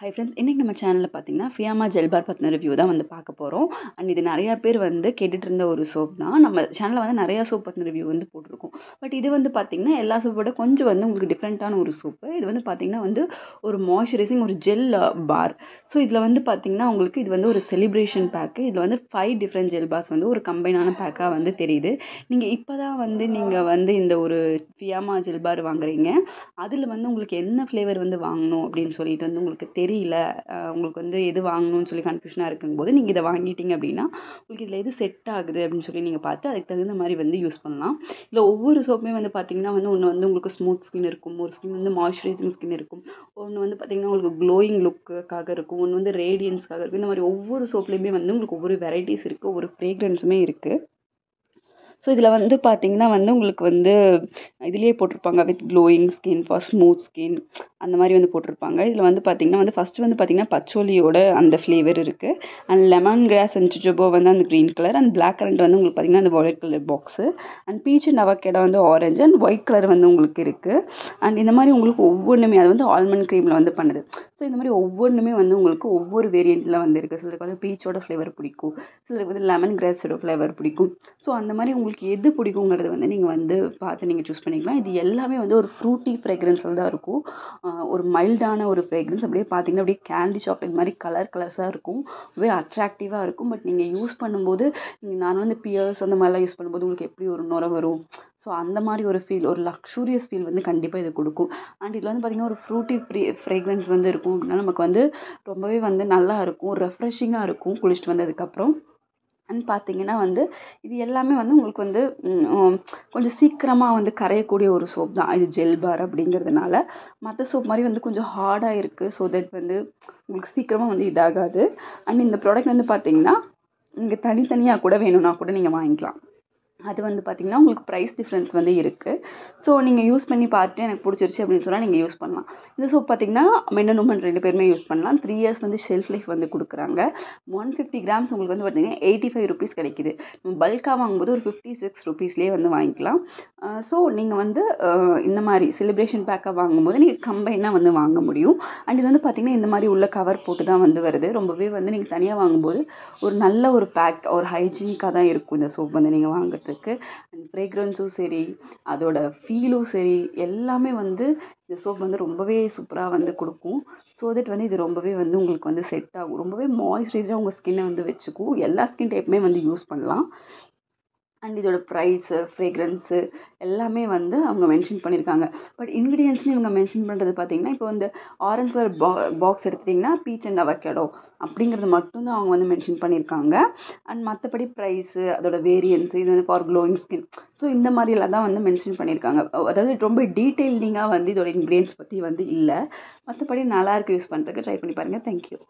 Hi friends, இன்றைக்கி நம்ம சேனலில் பார்த்தீங்கன்னா ஃபியாமா ஜெல் பார் பற்றின ரிவ்யூ தான் வந்து பார்க்க போகிறோம். அண்ட் இது நிறையா பேர் வந்து கேட்டுட்டு இருந்த ஒரு சோப் தான். நம்ம சேனலில் வந்து நிறையா சோப் பற்றின ரிவ்யூ வந்து போட்டிருக்கோம். பட் இது வந்து பார்த்திங்கன்னா எல்லா சோப்போட கொஞ்சம் வந்து உங்களுக்கு டிஃப்ரெண்ட்டான ஒரு சோப்பு. இது வந்து பார்த்திங்கன்னா வந்து ஒரு மாய்ஸ்சரைசிங் ஒரு ஜெல் பார். ஸோ இதில் வந்து பார்த்திங்கன்னா உங்களுக்கு இது வந்து ஒரு செலிப்ரேஷன் பேக்கு. இதில் வந்து 5 டிஃப்ரெண்ட் ஜெல் பார்ஸ் வந்து ஒரு கம்பைனான பேக்காக வந்து தெரியுது. நீங்கள் இப்போ தான் வந்து இந்த ஒரு ஃபியாமா ஜெல் பார் வாங்குறீங்க. அதில் வந்து உங்களுக்கு என்ன ஃப்ளேவர் வந்து வாங்கணும் அப்படின்னு சொல்லிட்டு வந்து உங்களுக்கு தெரியல, உங்களுக்கு வந்து எது வாங்கணும்னு சொல்லி கன்ஃபியூஷனாக இருக்கும்போது நீங்கள் இதை வாங்கிட்டீங்க அப்படின்னா உங்களுக்கு இதில் எது செட் ஆகுது அப்படின்னு சொல்லி நீங்கள் பார்த்து அதுக்கு தகுந்த மாதிரி வந்து யூஸ் பண்ணலாம். இல்லை ஒவ்வொரு சோப்புமே வந்து பார்த்திங்கன்னா வந்து ஒன்று வந்து உங்களுக்கு ஸ்மூத் ஸ்கின் இருக்கும், ஒரு ஸ்கின் வந்து மாய்ஸ்சரைசிங் ஸ்கின் இருக்கும், ஒன்று வந்து பார்த்திங்கன்னா உங்களுக்கு க்ளோயிங் லுக்குக்காக இருக்கும், ஒன்று வந்து ரேடியன்ஸ்க்காக இருக்கும். இந்த மாதிரி ஒவ்வொரு சோப்லேயுமே வந்து உங்களுக்கு ஒவ்வொரு வெரைட்டிஸ் இருக்குது, ஒவ்வொரு ஃப்ரேக்ரன்ஸுமே இருக்குது. ஸோ இதில் வந்து பார்த்திங்கன்னா வந்து உங்களுக்கு வந்து இதிலேயே போட்டிருப்பாங்க with glowing skin for smooth skin அந்த மாதிரி வந்து போட்டிருப்பாங்க. இதில் வந்து பார்த்திங்கன்னா வந்து ஃபஸ்ட்டு வந்து பார்த்திங்கன்னா பச்சோலியோட அந்த ஃப்ளேவர் இருக்குது. And lemon grass and jojoba வந்து அந்த green colour, and black currant வந்து உங்களுக்கு பார்த்திங்கன்னா அந்த violet colour box, and peach and avocado வந்து ஆரஞ்சு அண்ட் ஒயிட் கலர் வந்து உங்களுக்கு இருக்குது. அண்ட் இந்த மாதிரி உங்களுக்கு ஒவ்வொன்றுமே அது வந்து ஆல்மண்ட் க்ரீமில் வந்து பண்ணுது. ஸோ இந்த மாதிரி ஒவ்வொன்றுமே வந்து உங்களுக்கு ஒவ்வொரு வேரியண்ட்டில் வந்து இருக்குது. சிலருக்கு வந்து பீச்சோட ஃப்ளேவர் பிடிக்கும், சிலருக்கு வந்து லெமன் கிராஸோட ஃப்ளேவர் பிடிக்கும். ஸோ அந்த மாதிரி உங்களுக்கு எது பிடிக்குங்கிறது வந்து நீங்கள் வந்து பார்த்து நீங்கள் சூஸ் பண்ணிக்கலாம். இது எல்லாமே வந்து ஒரு ஃப்ரூட்டி ஃப்ரேக்ரன்ஸில் தான் இருக்கும். ஒரு மைல்டான ஒரு ஃப்ரேக்ரன்ஸ். அப்படியே பார்த்தீங்கன்னா அப்படியே கேண்டி சாக்லேட் மாதிரி கலர்ஸாக இருக்கும், அப்படியே அட்ராக்டிவாக இருக்கும். பட் நீங்கள் யூஸ் பண்ணும்போது நான் வந்து பியர்ஸ் அந்த மாதிரிலாம் யூஸ் பண்ணும்போது உங்களுக்கு எப்படி ஒரு நுரை வரும். ஸோ அந்த மாதிரி ஒரு ஃபீல், ஒரு லக்ஸூரியஸ் ஃபீல் வந்து கண்டிப்பாக இது கொடுக்கும். அண்ட் இதில் வந்து பார்த்திங்கன்னா ஒரு ஃப்ரூட்டி ஃப்ரேக்ரன்ஸ் வந்து இருக்கும் அப்படின்னா நமக்கு வந்து ரொம்பவே வந்து நல்லா இருக்கும், ரெஃப்ரெஷிங்காக இருக்கும் குளிச்சுட்டு வந்ததுக்கப்புறம். அண்ட் பார்த்திங்கன்னா வந்து இது எல்லாமே வந்து உங்களுக்கு வந்து கொஞ்சம் சீக்கிரமாக வந்து கரையக்கூடிய ஒரு சோப் தான் இது ஜெல் பார் அப்படிங்கிறதுனால. மற்ற சோப் மாதிரி வந்து கொஞ்சம் ஹார்டாக இருக்குது. ஸோ தட் வந்து உங்களுக்கு சீக்கிரமாக வந்து இதாகாது. அண்ட் இந்த ப்ராடக்ட் வந்து பார்த்திங்கன்னா நீங்கள் தனித்தனியாக கூட வேணும்னா கூட நீங்கள் வாங்கிக்கலாம். அது வந்து பார்த்திங்கன்னா உங்களுக்கு ப்ரைஸ் டிஃப்ரென்ஸ் வந்து இருக்குது. ஸோ நீங்கள் யூஸ் பண்ணி பார்த்துட்டு எனக்கு பிடிச்சிருச்சு அப்படின்னு சொன்னால் நீங்கள் யூஸ் பண்ணலாம். இந்த சோப் பார்த்திங்கன்னா மென் அண்ட் உமன் 2 பேருமே யூஸ் பண்ணலாம். 3 இயர்ஸ் வந்து ஷெல்ஃப் லைஃப் வந்து கொடுக்குறாங்க. 150 கிராம்ஸ் உங்களுக்கு வந்து பார்த்திங்கன்னா 85 ருபீஸ் கிடைக்குது. பல்காக வாங்கும்போது ஒரு 56 ருபீஸ்லேயே வந்து வாங்கிக்கலாம். ஸோ நீங்கள் வந்து இந்த மாதிரி செலிப்ரேஷன் பேக்காக வாங்கும்போது நீங்கள் கம்பைனாக வந்து வாங்க முடியும். அண்ட் இது வந்து பார்த்திங்கன்னா இந்த மாதிரி உள்ள கவர் போட்டு தான் வந்து வருது. ரொம்பவே வந்து நீங்கள் தனியாக வாங்கும்போது ஒரு நல்ல ஒரு பேக், ஒரு ஹைஜீனிக்காக தான் இருக்கும் இந்த சோப் வந்து நீங்கள் வாங்குறதுக்கு. அண்ட் ஃப்ரேக்ரன்ஸும் சரி, அதோட ஃபீலும் சரி, எல்லாமே வந்து இந்த சோப் வந்து ரொம்பவே சூப்பராக வந்து கொடுக்கும். ஸோ தட் வந்து இது ரொம்பவே வந்து உங்களுக்கு வந்து செட் ஆகும். ரொம்பவே மாய்ஸ்சரைஸாக உங்கள் ஸ்கின்னை வந்து வச்சுக்கும். எல்லா ஸ்கின் டைப்புமே வந்து யூஸ் பண்ணலாம். அண்ட் இதோட ப்ரைஸு, ஃப்ரேக்ரன்ஸு எல்லாமே வந்து அவங்க மென்ஷன் பண்ணியிருக்காங்க. பட் இன்க்ரீடியன்ட்ஸ்னு இவங்க மென்ஷன் பண்ணுறது பார்த்திங்கன்னா இப்போ இந்த ஆரஞ்ச் கலர் பாக்ஸ் எடுத்துட்டிங்கன்னா பீச் அண்ட் அவகேடோ அப்படிங்கிறது மட்டும்தான் அவங்க வந்து மென்ஷன் பண்ணியிருக்காங்க. அண்ட் மற்றபடி ப்ரைஸு, அதோட வேரியன்ஸு, இது வந்து ஃபார் க்ளோயிங் ஸ்கின், ஸோ இந்த மாதிரியெல்லாம் தான் வந்து மென்ஷன் பண்ணியிருக்காங்க. அதாவது ரொம்ப டீட்டெயிலிங்காக வந்து இதோட இன்க்ரீடியன்ட்ஸ் பற்றி வந்து இல்லை. மற்றபடி நல்லாயிருக்கு, யூஸ் பண்ணுறதுக்கு ட்ரை பண்ணி பாருங்கள். தேங்க்யூ.